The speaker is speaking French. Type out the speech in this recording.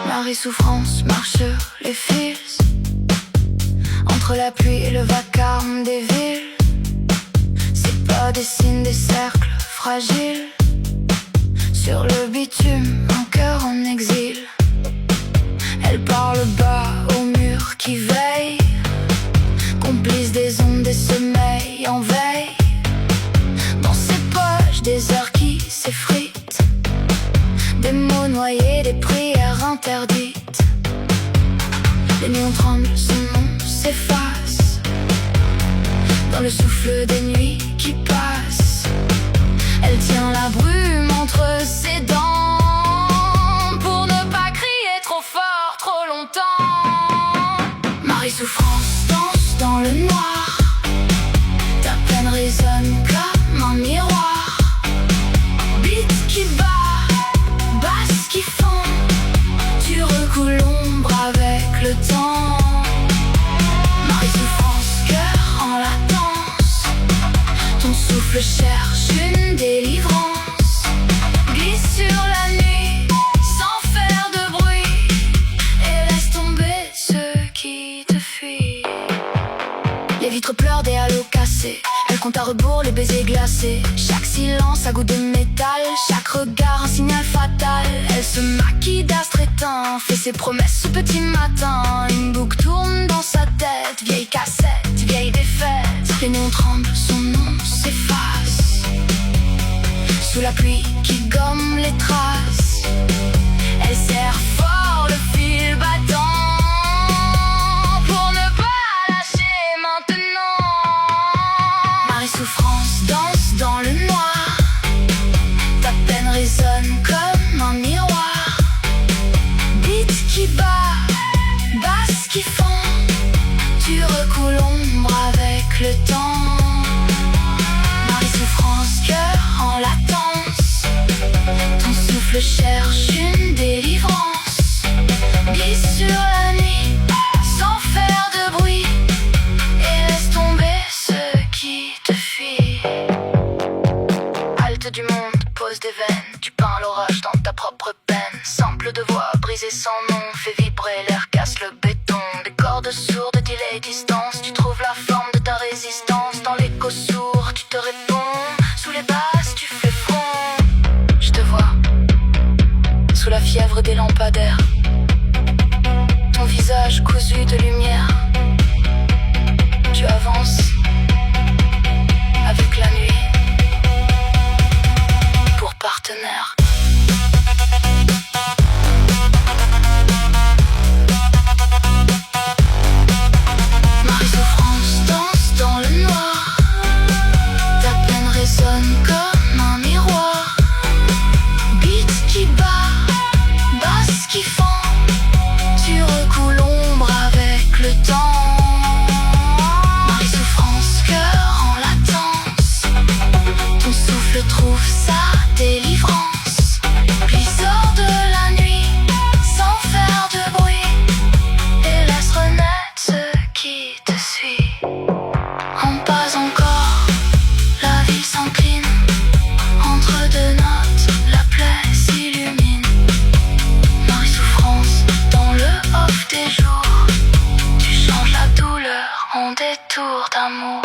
Marie Souffrance marche sur les fils, entre la pluie et le vacarme des villes. Ses pas dessinent des cercles fragiles sur le bitume, un cœur en exil. Elle parle bas au mur qui veille, complice des ondes des sommeils en veille. Dans ses poches des heures qui s'effritent, des mots noyés, des prières interdites. Les néons tremblent, son nom s'efface dans le souffle des nuits qui passent. Elle tient la brume entre ses dents pour ne pas crier trop fort, trop longtemps. Marie Souffrance danse dans le noir, ta peine résonne comme un miroir. Beat qui bat, basse qui fond, tu recoules l'ombre avec le temps. Marie Souffrance, cœur en latence, ton souffle cherche une délivrance. Glisse sur la nuit sans faire de bruit et laisse tomber ceux qui te fuient. Les vitres pleurent des halos cassés, elle compte à rebours les baisers glacés. Chaque silence a goût de métal, chaque regard un signal fatal. Elle se maquille d'astre éteint, fait ses promesses ce petit matin. Une boucle tourne dans sa tête, vieille cassette, vieille défaite. Les néons tremblent, son nom s'efface sous la pluie qui gomme les traces. Elle serre fort le fil battant pour ne pas lâcher maintenant. Marie Souffrance danse dans le noir, ta peine résonne comme un miroir. Beat qui bat, basse qui fond, tu recoules l'ombre avec le temps. Marie Souffrance, cœur en latence, ton souffle cherche une délivrance. Glisse sur la nuit sans faire de bruit et laisse tomber ceux qui te fuient. Halte du monde, pose des veines, tu peins l'orage dans ta propre peine. Sample de voix brisée sans nom, fait vibrer l'air, casse le béton. Des cordes sourdes, delay, distance, tu trouves la forme de ta résistance. Dans l'écho sourd, tu te réponds, sous les basses, tu fais front. Je te vois, sous la fièvre des lampadaires, ton visage cousu de lumière. Tu avances avec la nuit pour partenaire. Marie Souffrance danse dans le noir, ta peine résonne comme un miroir. Beat qui bat, basse qui fond, tu recoules l'ombre avec le temps. Marie Souffrance, cœur en latence, ton souffle trouve sa délivrance. Puis sors de la nuit sans faire de bruit et laisse renaître ceux qui te suivent. En pas encore, la ville s'incline, entre deux notes, la plaie s'illumine. Marie Souffrance, dans le off des jours, tu changes la douleur en détour d'amour.